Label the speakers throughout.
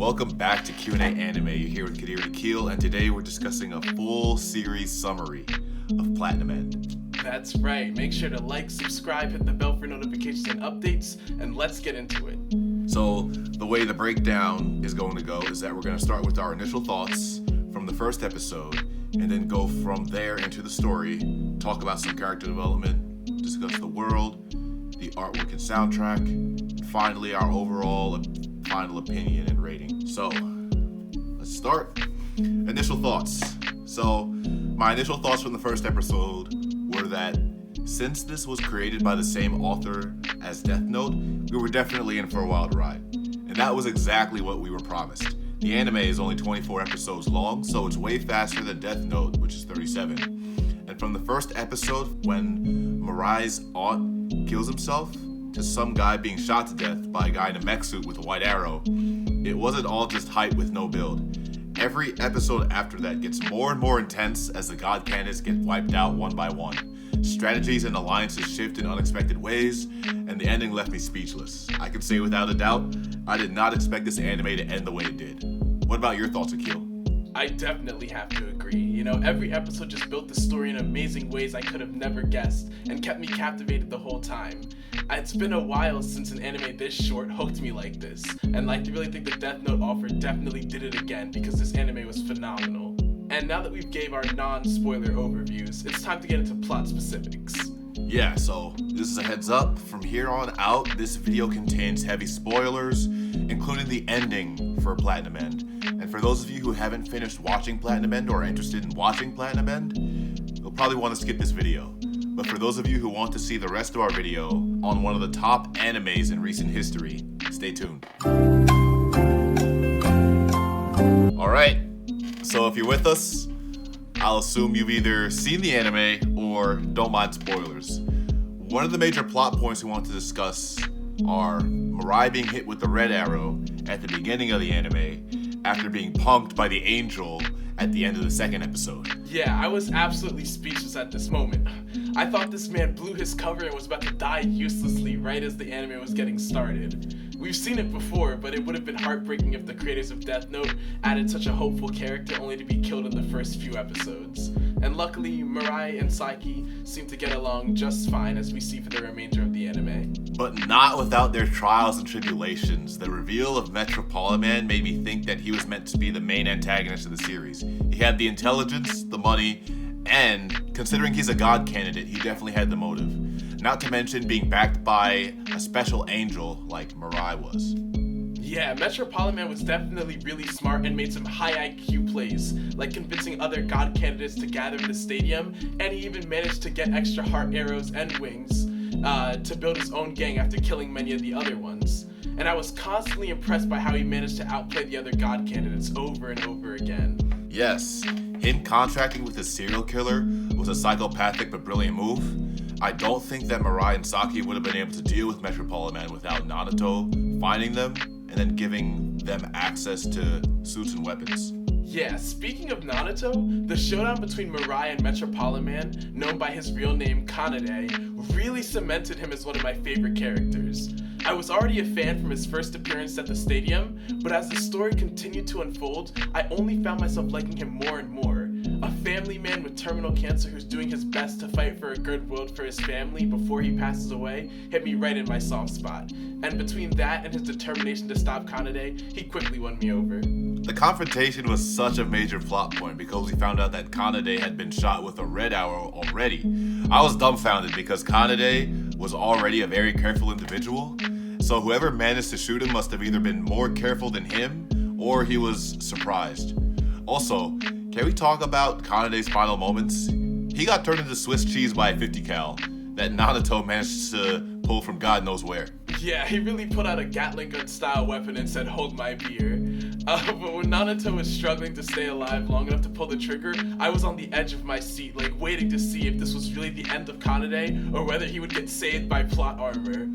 Speaker 1: Welcome back to Q&A Anime. You're here with Kadir and Akil, and today we're discussing a full series summary of Platinum End.
Speaker 2: That's right. Make sure to like, subscribe, hit the bell for notifications and updates, and let's get into it.
Speaker 1: So, the way the breakdown is going to go is that we're going to start with our initial thoughts from the first episode, and then go from there into the story, talk about some character development, discuss the world, the artwork and soundtrack, and finally our overall final opinion and rating. So, let's start. Initial thoughts. So, my initial thoughts from the first episode were that since this was created by the same author as Death Note, we were definitely in for a wild ride. And that was exactly what we were promised. The anime is only 24 episodes long, so it's way faster than Death Note, which is 37. And from the first episode, when Mirai's aunt kills himself, to some guy being shot to death by a guy in a mech suit with a white arrow, it wasn't all just hype with no build. Every episode after that gets more and more intense as the god candidates get wiped out one by one. Strategies and alliances shift in unexpected ways, and the ending left me speechless. I can say without a doubt, I did not expect this anime to end the way it did. What about your thoughts, Akil?
Speaker 2: I definitely have to agree. Every episode just built the story in amazing ways I could have never guessed and kept me captivated the whole time. It's been a while since an anime this short hooked me like this, and I really think the Death Note offer definitely did it again because this anime was phenomenal. And now that we've gave our non-spoiler overviews, it's time to get into plot specifics.
Speaker 1: Yeah, so this is a heads up. From here on out, this video contains heavy spoilers, including the ending for Platinum End. And for those of you who haven't finished watching Platinum End or are interested in watching Platinum End, you'll probably want to skip this video. But for those of you who want to see the rest of our video on one of the top animes in recent history, stay tuned. Alright, so if you're with us, I'll assume you've either seen the anime or don't mind spoilers. One of the major plot points we want to discuss are Mirai being hit with the red arrow at the beginning of the anime after being punked by the angel at the end of the second episode.
Speaker 2: Yeah, I was absolutely speechless at this moment. I thought this man blew his cover and was about to die uselessly right as the anime was getting started. We've seen it before, but it would have been heartbreaking if the creators of Death Note added such a hopeful character only to be killed in the first few episodes. And luckily, Mirai and Saiki seem to get along just fine as we see for the remainder of the anime.
Speaker 1: But not without their trials and tribulations. The reveal of Metropolitan made me think that he was meant to be the main antagonist of the series. He had the intelligence, the money, and considering he's a god candidate, he definitely had the motive. Not to mention being backed by a special angel like Mirai was.
Speaker 2: Yeah, Metropolitan was definitely really smart and made some high IQ plays, like convincing other god candidates to gather in the stadium, and he even managed to get extra heart arrows and wings to build his own gang after killing many of the other ones. And I was constantly impressed by how he managed to outplay the other god candidates over and over again.
Speaker 1: Yes, him contracting with a serial killer was a psychopathic but brilliant move. I don't think that Mirai and Saki would have been able to deal with Metropolitan without Nanato finding them and then giving them access to suits and weapons.
Speaker 2: Yeah, speaking of Nanato, the showdown between Mirai and Metropolitan, known by his real name Kanade, really cemented him as one of my favorite characters. I was already a fan from his first appearance at the stadium, but as the story continued to unfold, I only found myself liking him more and more. A family man with terminal cancer who's doing his best to fight for a good world for his family before he passes away hit me right in my soft spot. And between that and his determination to stop Kanade, he quickly won me over.
Speaker 1: The confrontation was such a major plot point because we found out that Kanade had been shot with a red arrow already. I was dumbfounded because Kanade was already a very careful individual, so whoever managed to shoot him must have either been more careful than him or he was surprised. Also, can we talk about Kanade's final moments? He got turned into Swiss cheese by a 50 cal that Nanato managed to pull from God knows where.
Speaker 2: Yeah, he really put out a Gatling gun style weapon and said, "Hold my beer." But when Nanato was struggling to stay alive long enough to pull the trigger, I was on the edge of my seat, waiting to see if this was really the end of Kanade or whether he would get saved by plot armor.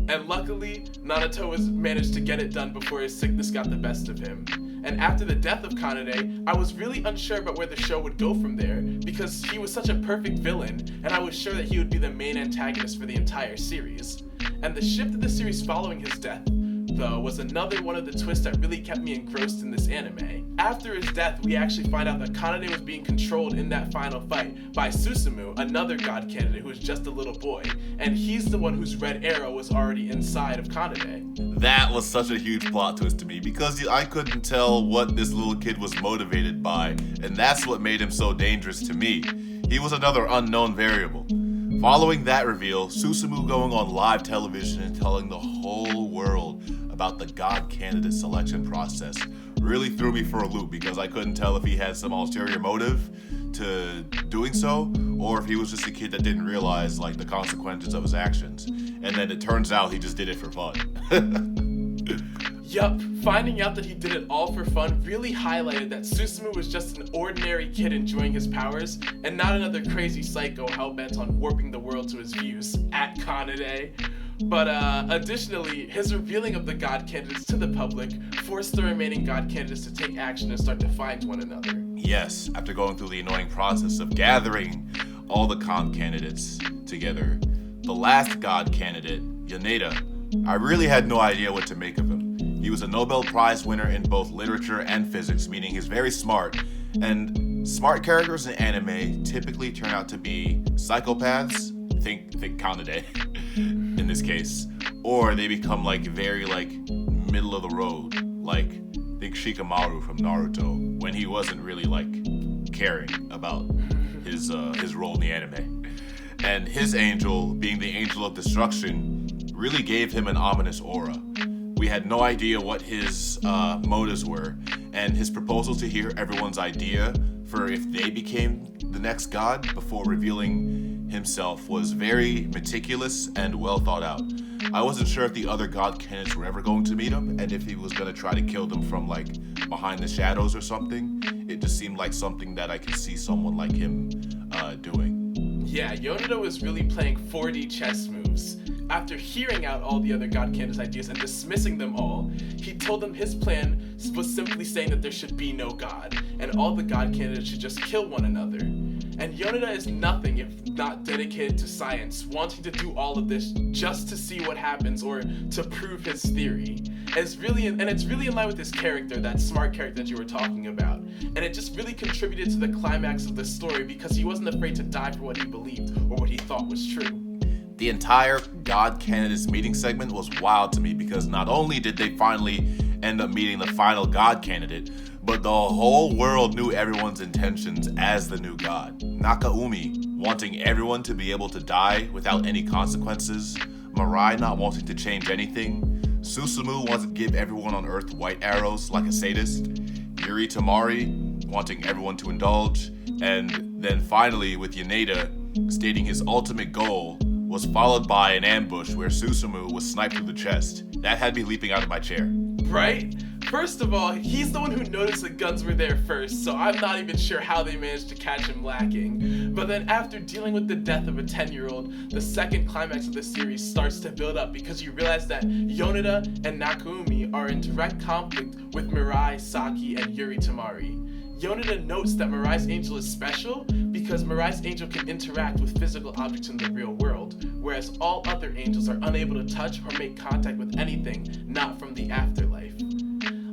Speaker 2: And luckily, Nanato managed to get it done before his sickness got the best of him. And after the death of Kanade, I was really unsure about where the show would go from there, because he was such a perfect villain, and I was sure that he would be the main antagonist for the entire series. And the shift of the series following his death though, was another one of the twists that really kept me engrossed in this anime. After his death, we actually find out that Kanade was being controlled in that final fight by Susumu, another god candidate who was just a little boy, and he's the one whose red arrow was already inside of Kanade.
Speaker 1: That was such a huge plot twist to me because I couldn't tell what this little kid was motivated by, and that's what made him so dangerous to me. He was another unknown variable. Following that reveal, Susumu going on live television and telling the whole world about the god candidate selection process really threw me for a loop because I couldn't tell if he had some ulterior motive to doing so or if he was just a kid that didn't realize like the consequences of his actions. And then it turns out he just did it for fun.
Speaker 2: Yup, finding out that he did it all for fun really highlighted that Susumu was just an ordinary kid enjoying his powers, and not another crazy psycho hell-bent on warping the world to his views, at Kanade. But additionally, his revealing of the god candidates to the public forced the remaining god candidates to take action and start to find one another.
Speaker 1: Yes, after going through the annoying process of gathering all the con candidates together, the last god candidate, Yoneda, I really had no idea what to make of him. He was a Nobel Prize winner in both literature and physics, meaning he's very smart. And smart characters in anime typically turn out to be psychopaths, think Kanade in this case, or they become like very like middle of the road, like think Shikamaru from Naruto, when he wasn't really like caring about his role in the anime. And his angel, being the angel of destruction, really gave him an ominous aura. We had no idea what his motives were, and his proposal to hear everyone's idea for if they became the next god before revealing himself was very meticulous and well thought out. I wasn't sure if the other god candidates were ever going to meet him, and if he was going to try to kill them from like behind the shadows or something. It just seemed like something that I could see someone like him doing.
Speaker 2: Yeah, Yoneda was really playing 4D chess moves. After hearing out all the other god candidates' ideas and dismissing them all, he told them his plan was simply saying that there should be no god, and all the god candidates should just kill one another. And Yoneda is nothing if not dedicated to science, wanting to do all of this just to see what happens or to prove his theory. And it's really in line with his character, that smart character that you were talking about. And it just really contributed to the climax of the story because he wasn't afraid to die for what he believed or what he thought was true.
Speaker 1: The entire God Candidates meeting segment was wild to me because not only did they finally end up meeting the final God candidate, but the whole world knew everyone's intentions as the new god. Nakaumi wanting everyone to be able to die without any consequences, Mirai not wanting to change anything, Susumu wants to give everyone on Earth white arrows like a sadist, Yuri Tamari wanting everyone to indulge, and then finally with Yoneda stating his ultimate goal was followed by an ambush where Susumu was sniped through the chest. That had me leaping out of my chair.
Speaker 2: Right? First of all, he's the one who noticed the guns were there first, so I'm not even sure how they managed to catch him lacking. But then after dealing with the death of a 10-year-old, the second climax of the series starts to build up because you realize that Yoneda and Nakaumi are in direct conflict with Mirai, Saki, and Yuri Tamari. Yoneda notes that Mirai's angel is special because Mirai's angel can interact with physical objects in the real world, whereas all other angels are unable to touch or make contact with anything not from the afterlife.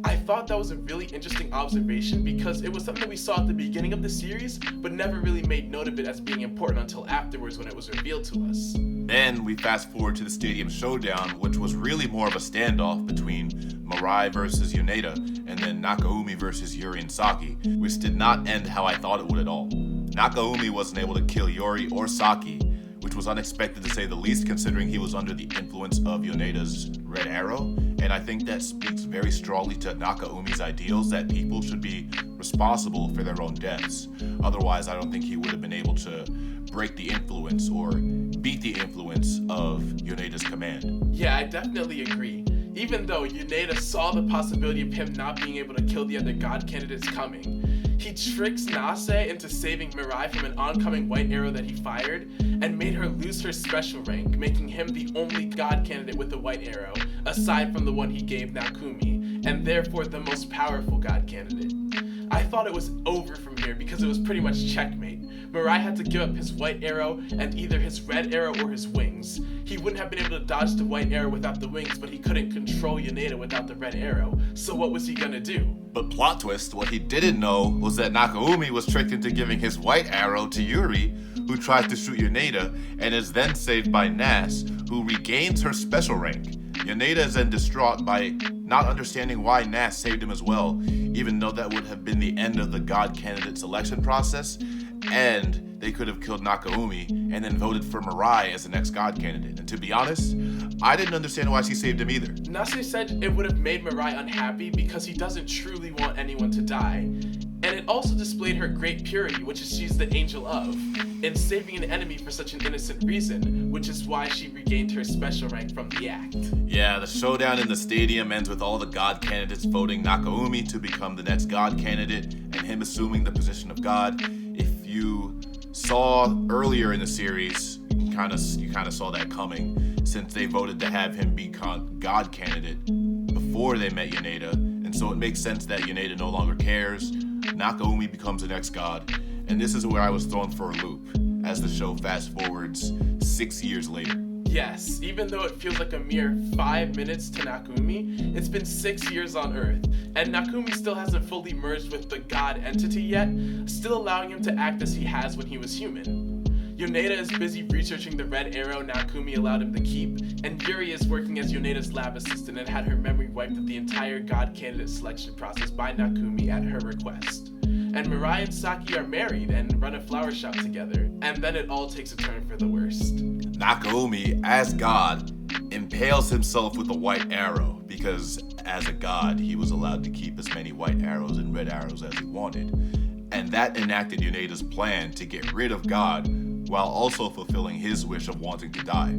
Speaker 2: I thought that was a really interesting observation because it was something we saw at the beginning of the series, but never really made note of it as being important until afterwards when it was revealed to us.
Speaker 1: Then we fast forward to the stadium showdown, which was really more of a standoff between Mirai versus Yoneda, and then Nakaumi versus Yuri and Saki, which did not end how I thought it would at all. Nakaumi wasn't able to kill Yuri or Saki, which was unexpected to say the least considering he was under the influence of Yoneda's red arrow, and I think that speaks very strongly to Nakaumi's ideals that people should be responsible for their own deaths. Otherwise, I don't think he would have been able to break the influence or beat the influence of Yoneda's command.
Speaker 2: Yeah, I definitely agree. Even though Yoneda saw the possibility of him not being able to kill the other god candidates coming, he tricks Nase into saving Mirai from an oncoming white arrow that he fired and made her lose her special rank, making him the only god candidate with a white arrow, aside from the one he gave Nakumi. and therefore the most powerful god candidate. I thought it was over from here because it was pretty much checkmate. Mirai had to give up his white arrow and either his red arrow or his wings. He wouldn't have been able to dodge the white arrow without the wings, but he couldn't control Yoneda without the red arrow. So what was he gonna do?
Speaker 1: But plot twist, what he didn't know was that Nakatomi was tricked into giving his white arrow to Yuri, who tries to shoot Yoneda and is then saved by Nas, who regains her special rank. Yoneda is then distraught by not understanding why Nas saved him as well, even though that would have been the end of the god candidate selection process, and they could have killed Nakatomi and then voted for Mirai as the next god candidate. And to be honest, I didn't understand why she saved him either.
Speaker 2: Nase said it would have made Mirai unhappy because he doesn't truly want anyone to die. And it also displayed her great purity, which is she's the angel of, in saving an enemy for such an innocent reason, which is why she regained her special rank from the act.
Speaker 1: Yeah, the showdown in the stadium ends with all the god candidates voting Nakatomi to become the next god candidate, and him assuming the position of god. If you saw earlier in the series, you kind of saw that coming, since they voted to have him be god candidate before they met Yoneda, and so it makes sense that Yoneda no longer cares. Nakatomi becomes the next god, and this is where I was thrown for a loop as the show fast forwards 6 years later.
Speaker 2: Yes, even though it feels like a mere 5 minutes to Nakumi, it's been 6 years on Earth, and Nakumi still hasn't fully merged with the god entity yet, still allowing him to act as he has when he was human. Yoneda is busy researching the red arrow Nakumi allowed him to keep, and Yuri is working as Yoneda's lab assistant and had her memory wiped of the entire god candidate selection process by Nakumi at her request. And Mirai and Saki are married and run a flower shop together, and then it all takes a turn for the worst.
Speaker 1: Nakatomi, as god, impales himself with a white arrow because as a god, he was allowed to keep as many white arrows and red arrows as he wanted. And that enacted Yoneda's plan to get rid of God while also fulfilling his wish of wanting to die.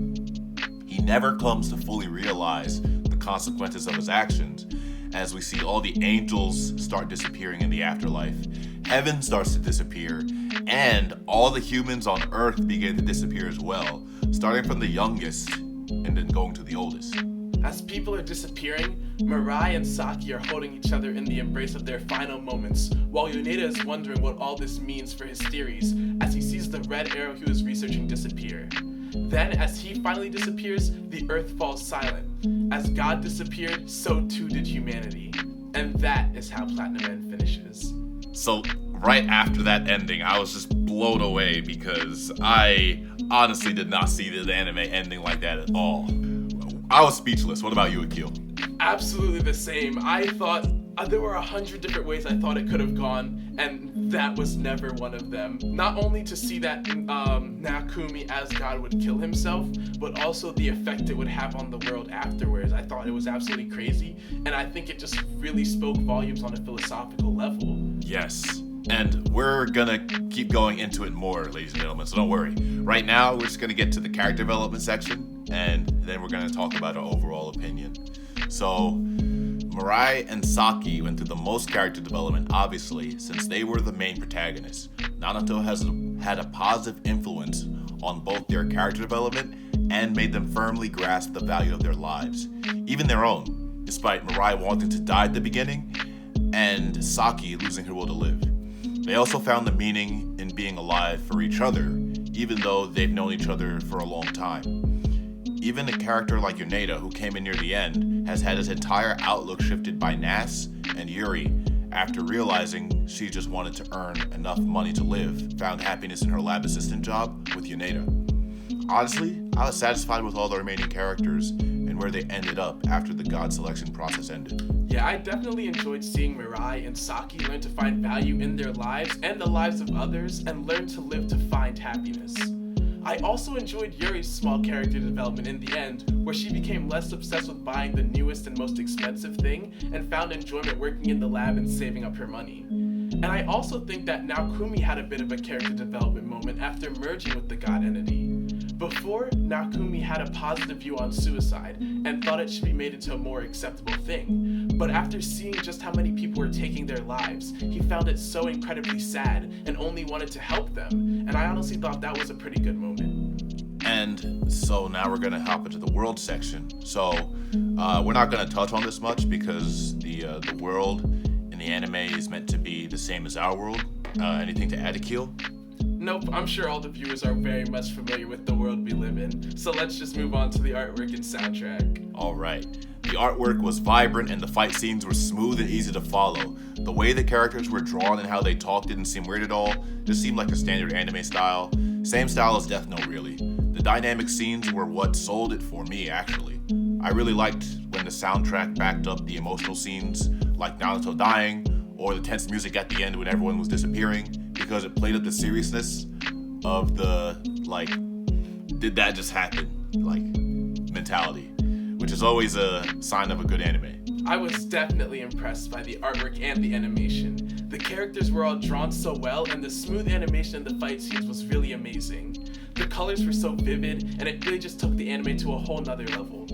Speaker 1: He never comes to fully realize the consequences of his actions, as we see all the angels start disappearing in the afterlife, heaven starts to disappear, and all the humans on Earth begin to disappear as well, starting from the youngest and then going to the oldest.
Speaker 2: As people are disappearing, Mirai and Saki are holding each other in the embrace of their final moments, while Yoneda is wondering what all this means for his theories as he sees the red arrow he was researching disappear. Then, as he finally disappears, the earth falls silent. As God disappeared, so too did humanity. And that is how Platinum End finishes.
Speaker 1: So, right after that ending, I was just blown away because I honestly did not see the anime ending like that at all. I was speechless. What about you, Akil?
Speaker 2: Absolutely the same. I thought there were 100 different ways I thought it could have gone, and that was never one of them. Not only to see that Nakumi as God would kill himself, but also the effect it would have on the world afterwards. I thought it was absolutely crazy, and I think it just really spoke volumes on a philosophical level.
Speaker 1: Yes. And we're gonna keep going into it more, ladies and gentlemen, so don't worry. Right now, we're just gonna get to the character development section, and then we're gonna talk about our overall opinion. So, Mirai and Saki went through the most character development, obviously, since they were the main protagonists. Naruto has had a positive influence on both their character development and made them firmly grasp the value of their lives, even their own, despite Mirai wanting to die at the beginning and Saki losing her will to live. They also found the meaning in being alive for each other, even though they've known each other for a long time. Even a character like Yoneda, who came in near the end, has had his entire outlook shifted by Nas and Yuri after realizing she just wanted to earn enough money to live, found happiness in her lab assistant job with Yoneda. Honestly, I was satisfied with all the remaining characters and where they ended up after the god selection process ended.
Speaker 2: Yeah, I definitely enjoyed seeing Mirai and Saki learn to find value in their lives and the lives of others and learn to live to find happiness. I also enjoyed Yuri's small character development in the end, where she became less obsessed with buying the newest and most expensive thing and found enjoyment working in the lab and saving up her money. And I also think that Nakumi had a bit of a character development moment after merging with the god entity. Before, Nakumi had a positive view on suicide and thought it should be made into a more acceptable thing. But after seeing just how many people were taking their lives, he found it so incredibly sad and only wanted to help them. And I honestly thought that was a pretty good moment.
Speaker 1: And so now we're going to hop into the world section. So we're not going to touch on this much because the the world in the anime is meant to be the same as our world. Anything to add, Akil?
Speaker 2: Nope, I'm sure all the viewers are very much familiar with the world we live in, so let's just move on to the artwork and soundtrack.
Speaker 1: Alright. The artwork was vibrant and the fight scenes were smooth and easy to follow. The way the characters were drawn and how they talked didn't seem weird at all. Just seemed like a standard anime style. Same style as Death Note, really. The dynamic scenes were what sold it for me, actually. I really liked when the soundtrack backed up the emotional scenes, like Naruto dying, or the tense music at the end when everyone was disappearing, because it played up the seriousness of the, like, did that just happen, like, mentality, which is always a sign of a good anime.
Speaker 2: I was definitely impressed by the artwork and the animation. The characters were all drawn so well, and the smooth animation in the fight scenes was really amazing. The colors were so vivid, and it really just took the anime to a whole nother level.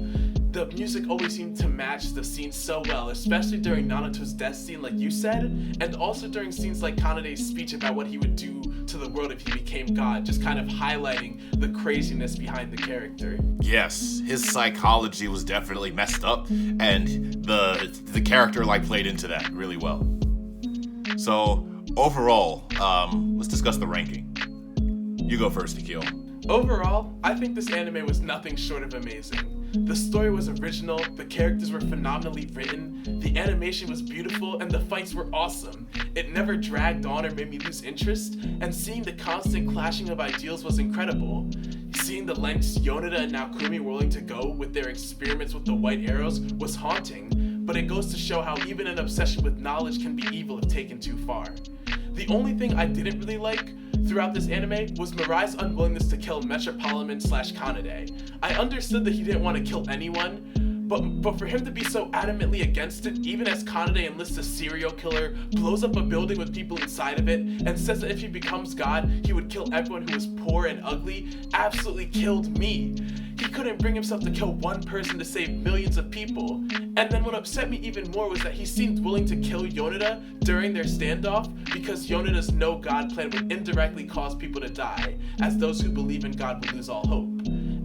Speaker 2: The music always seemed to match the scene so well, especially during Naruto's death scene like you said, and also during scenes like Kanade's speech about what he would do to the world if he became God, just kind of highlighting the craziness behind the character.
Speaker 1: Yes, his psychology was definitely messed up, and the character played into that really well. So overall, let's discuss the ranking. You go first, Akil.
Speaker 2: Overall, I think this anime was nothing short of amazing. The story was original, the characters were phenomenally written, the animation was beautiful, and the fights were awesome. It never dragged on or made me lose interest, and seeing the constant clashing of ideals was incredible. Seeing the lengths Yoneda and Naokumi were willing to go with their experiments with the white arrows was haunting, but it goes to show how even an obsession with knowledge can be evil if taken too far. The only thing I didn't really like throughout this anime was Mirai's unwillingness to kill Metropolitan/Kanade. I understood that he didn't want to kill anyone, but for him to be so adamantly against it, even as Kanade enlists a serial killer, blows up a building with people inside of it, and says that if he becomes God, he would kill everyone who is poor and ugly, absolutely killed me. He couldn't bring himself to kill one person to save millions of people. And then what upset me even more was that he seemed willing to kill Yoneda during their standoff because Yoneda's no God plan would indirectly cause people to die, as those who believe in God would lose all hope.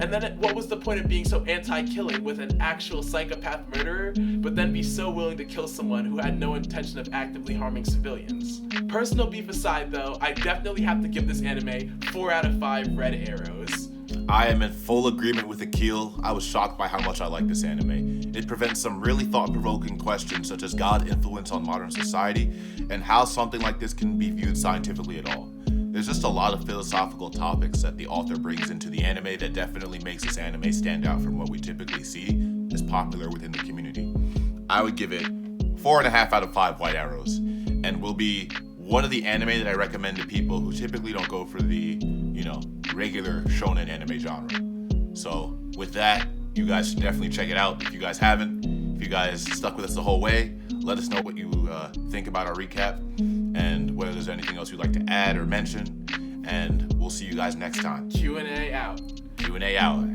Speaker 2: And then what was the point of being so anti-killing with an actual psychopath murderer, but then be so willing to kill someone who had no intention of actively harming civilians? Personal beef aside though, I definitely have to give this anime 4 out of 5 red arrows.
Speaker 1: I am in full agreement with Akil. I was shocked by how much I like this anime. It presents some really thought-provoking questions such as God's influence on modern society and how something like this can be viewed scientifically at all. There's just a lot of philosophical topics that the author brings into the anime that definitely makes this anime stand out from what we typically see as popular within the community. I would give it 4.5 out of 5 white arrows, and will be one of the anime that I recommend to people who typically don't go for the, regular shonen anime genre. So with that, you guys should definitely check it out if you guys haven't. If you guys stuck with us the whole way, let us know what you think about our recap and whether there's anything else you'd like to add or mention. And we'll see you guys next time.
Speaker 2: Q&A out.
Speaker 1: Q&A out.